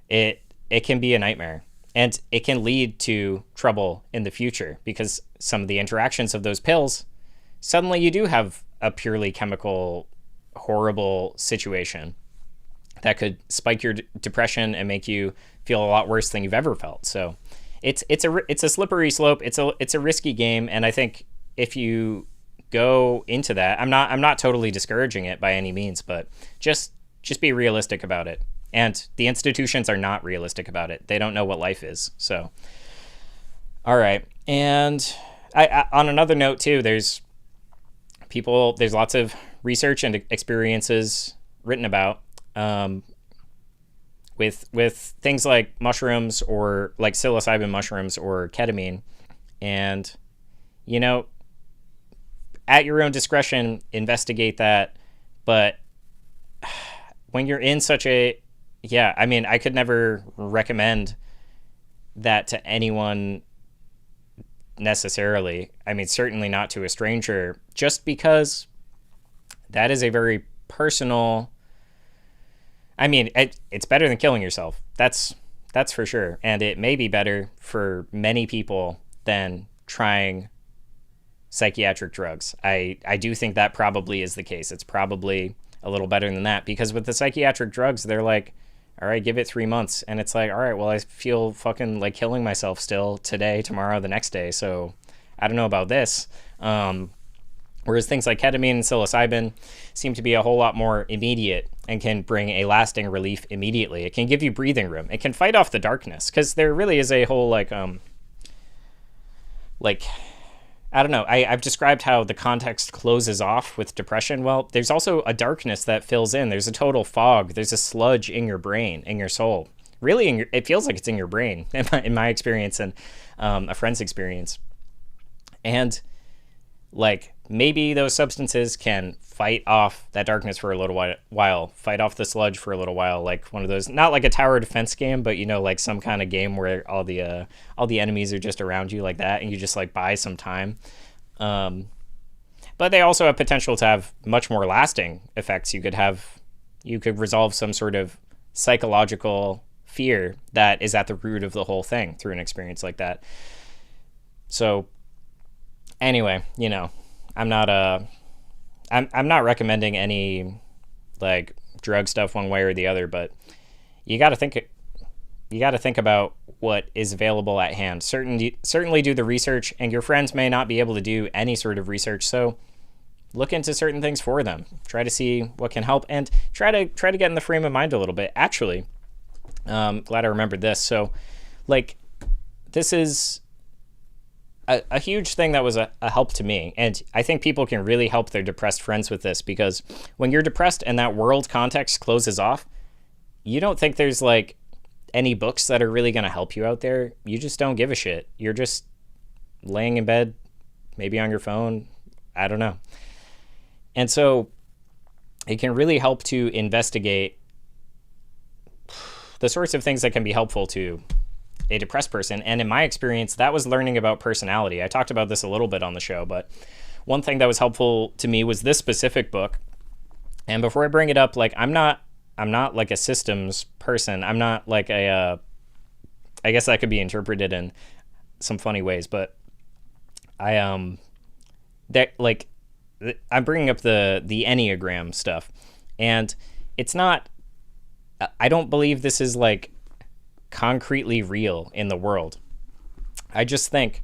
It can be a nightmare, and it can lead to trouble in the future, because some of the interactions of those pills, suddenly you do have a purely chemical, horrible situation that could spike your depression and make you feel a lot worse than you've ever felt. So it's a slippery slope. It's a risky game, and I think if you go into that, I'm not totally discouraging it by any means, but just be realistic about it. And the institutions are not realistic about it. They don't know what life is. So, all right. And I on another note too, there's lots of research and experiences written about with things like mushrooms, or like psilocybin mushrooms or ketamine. And, you know, at your own discretion, investigate that. But when you're in such a, I could never recommend that to anyone necessarily. I mean, certainly not to a stranger, just because that is a very personal, it's better than killing yourself. That's for sure. And it may be better for many people than trying psychiatric drugs. I do think that probably is the case. It's probably a little better than that, because with the psychiatric drugs, they're like, all right, give it 3 months. And it's like, all right, well, I feel fucking like killing myself still today, tomorrow, the next day. So I don't know about this. Whereas things like ketamine and psilocybin seem to be a whole lot more immediate and can bring a lasting relief immediately. It can give you breathing room. It can fight off the darkness, because there really is a whole I don't know. I've described how the context closes off with depression. Well, there's also a darkness that fills in. There's a total fog. There's a sludge in your brain, in your soul. Really, it feels like it's in your brain, in my experience and a friend's experience. And like, maybe those substances can fight off that darkness for a little while, fight off the sludge for a little while, like one of those, not like a tower defense game, but, you know, like some kind of game where all the enemies are just around you like that, and you just like buy some time. But they also have potential to have much more lasting effects. You could resolve some sort of psychological fear that is at the root of the whole thing through an experience like that. So anyway, you know, I'm not recommending any like drug stuff one way or the other, but you got to think about what is available at hand. Certainly do the research, and your friends may not be able to do any sort of research, so look into certain things for them. Try to see what can help, and try to get in the frame of mind a little bit. Actually, glad I remembered this. So, like, this is a huge thing that was a help to me. And I think people can really help their depressed friends with this, because when you're depressed and that world context closes off, you don't think there's like any books that are really going to help you out there. You just don't give a shit. You're just laying in bed, maybe on your phone. I don't know. And so it can really help to investigate the sorts of things that can be helpful to a depressed person. And in my experience, that was learning about personality. I talked about this a little bit on the show, but one thing that was helpful to me was this specific book. And before I bring it up, like I'm not like a systems person. I'm not like I guess that could be interpreted in some funny ways, but that like I'm bringing up the Enneagram stuff, and it's not. I don't believe this is like concretely real in the world. I just think,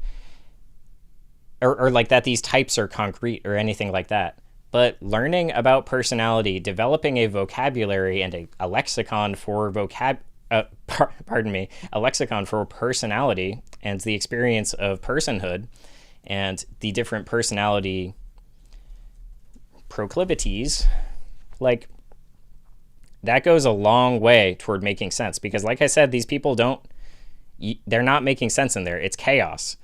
or like that these types are concrete or anything like that. But learning about personality, developing a vocabulary and a lexicon for a lexicon for personality and the experience of personhood and the different personality proclivities, like that goes a long way toward making sense. Because like I said, these people they're not making sense in there. It's chaos.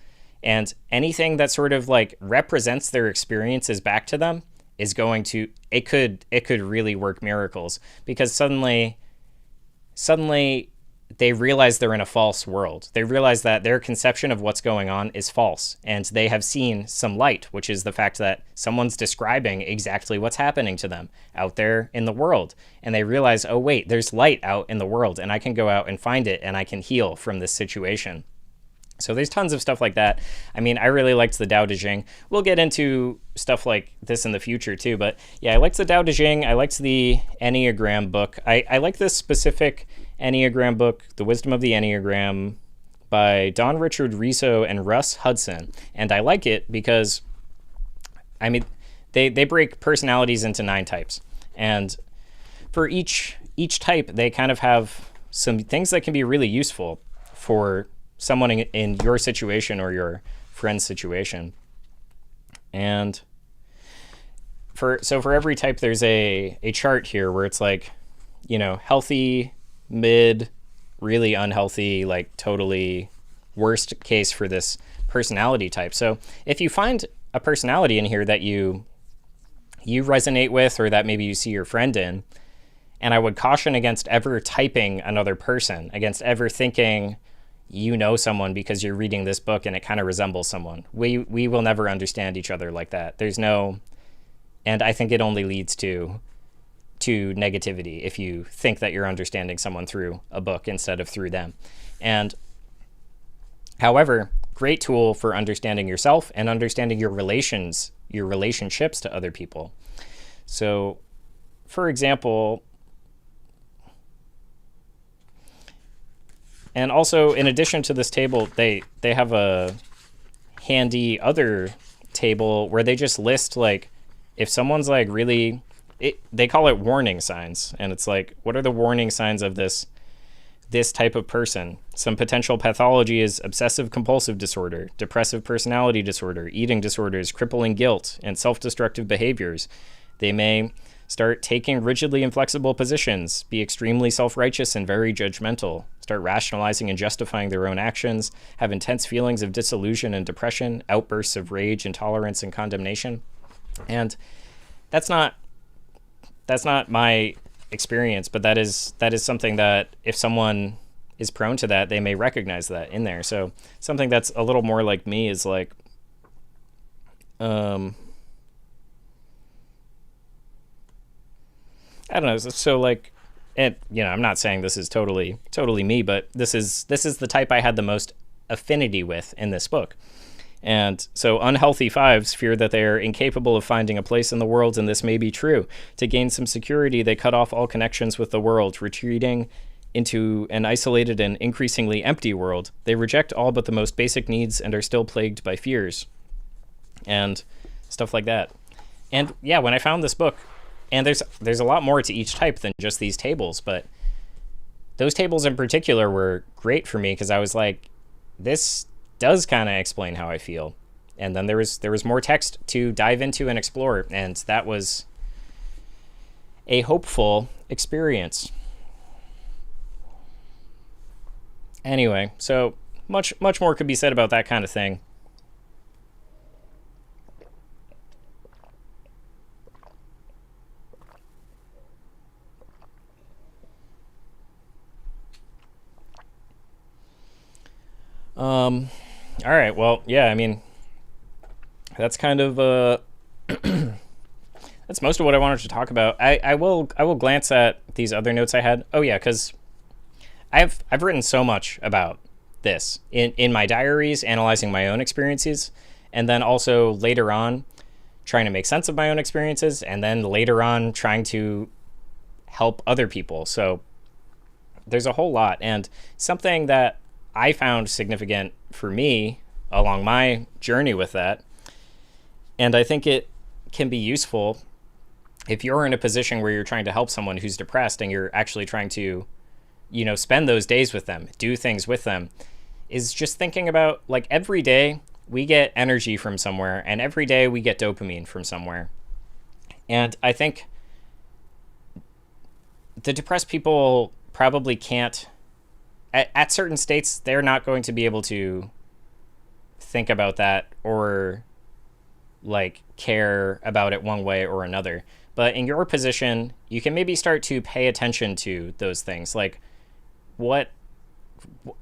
And anything that sort of like represents their experiences back to them is going to, it could really work miracles, because suddenly they realize they're in a false world. They realize that their conception of what's going on is false, and they have seen some light, which is the fact that someone's describing exactly what's happening to them out there in the world. And they realize, oh wait, there's light out in the world, and I can go out and find it, and I can heal from this situation. So there's tons of stuff like that. I mean, I really liked the Tao Te Ching. We'll get into stuff like this in the future too, but yeah, I liked the Tao Te Ching. I liked the Enneagram book. I like this specific Enneagram book, The Wisdom of the Enneagram, by Don Richard Riso and Russ Hudson. And I like it because, I mean, they break personalities into 9 types. And for each type, they kind of have some things that can be really useful for someone in your situation or your friend's situation. And for every type, there's a chart here where it's like, you know, healthy, mid, really unhealthy, like totally worst case for this personality type. So if you find a personality in here that you resonate with, or that maybe you see your friend in, and I would caution against ever typing another person, against ever thinking you know someone because you're reading this book and it kind of resembles someone. We will never understand each other like that. There's no, and I think it only leads to negativity if you think that you're understanding someone through a book instead of through them. And however, great tool for understanding yourself and understanding your relationships to other people. So, for example, and also, in addition to this table, they have a handy other table where they just list, like, if someone's like really, they call it warning signs. And it's like, what are the warning signs of this type of person? Some potential pathology is obsessive compulsive disorder, depressive personality disorder, eating disorders, crippling guilt, and self-destructive behaviors. They may start taking rigidly inflexible positions, be extremely self-righteous and very judgmental, start rationalizing and justifying their own actions, have intense feelings of disillusion and depression, outbursts of rage, intolerance, and condemnation. And that's not my experience, but that is something that if someone is prone to that, they may recognize that in there. So something that's a little more like me is like, I don't know. So like, I'm not saying this is totally me, but this is the type I had the most affinity with in this book. And so unhealthy 5s fear that they are incapable of finding a place in the world, and this may be true. To gain some security, they cut off all connections with the world, retreating into an isolated and increasingly empty world. They reject all but the most basic needs and are still plagued by fears. And stuff like that. And yeah, when I found this book, and there's a lot more to each type than just these tables, but those tables in particular were great for me because I was like, this does kind of explain how I feel. And then there was more text to dive into and explore, and that was a hopeful experience. Anyway, so much more could be said about that kind of thing. All right. Well, yeah. I mean, that's kind of that's most of what I wanted to talk about. I will glance at these other notes I had. Oh yeah, because I've written so much about this in my diaries, analyzing my own experiences, and then also later on trying to make sense of my own experiences, and then later on trying to help other people. So there's a whole lot, and something that I found significant for me along my journey with that, and I think it can be useful if you're in a position where you're trying to help someone who's depressed and you're actually trying to, spend those days with them, do things with them, is just thinking about like every day we get energy from somewhere and every day we get dopamine from somewhere. And I think the depressed people probably can't, at certain states, they're not going to be able to think about that or like care about it one way or another. But in your position, you can maybe start to pay attention to those things. Like what,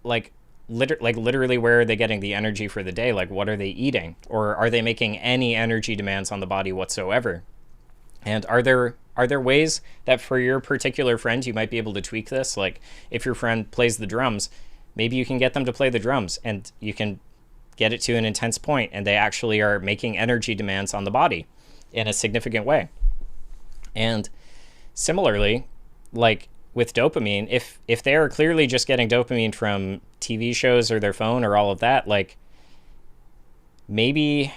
like, literally where are they getting the energy for the day? Like what are they eating? Or are they making any energy demands on the body whatsoever? And are there ways that for your particular friend you might be able to tweak this? Like if your friend plays the drums, maybe you can get them to play the drums and you can get it to an intense point and they actually are making energy demands on the body in a significant way. And similarly, like with dopamine, if they are clearly just getting dopamine from TV shows or their phone or all of that, like maybe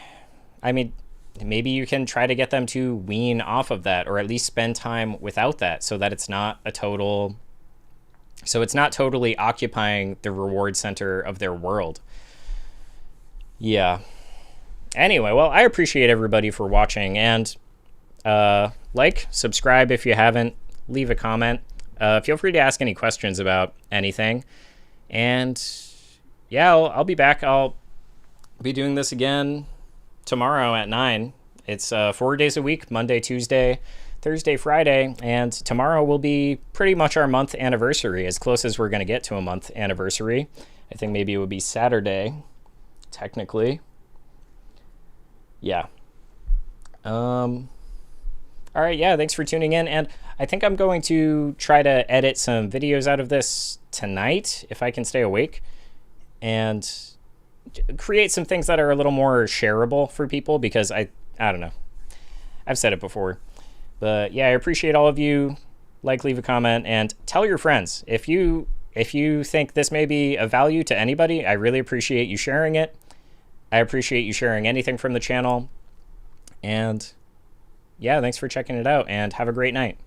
you can try to get them to wean off of that or at least spend time without that so that it's not totally occupying the reward center of their world. Yeah. Anyway, well, I appreciate everybody for watching, and subscribe if you haven't, leave a comment. Feel free to ask any questions about anything. And yeah, I'll be back. I'll be doing this again tomorrow at 9. It's 4 days a week, Monday, Tuesday, Thursday, Friday, and tomorrow will be pretty much our month anniversary, as close as we're going to get to a month anniversary. I think maybe it would be Saturday, technically. Yeah. All right, yeah, thanks for tuning in, and I think I'm going to try to edit some videos out of this tonight, if I can stay awake, and create some things that are a little more shareable for people, because I don't know. I've said it before. But yeah, I appreciate all of you. Leave a comment, and tell your friends. If you think this may be of value to anybody, I really appreciate you sharing it. I appreciate you sharing anything from the channel. And yeah, thanks for checking it out, and have a great night.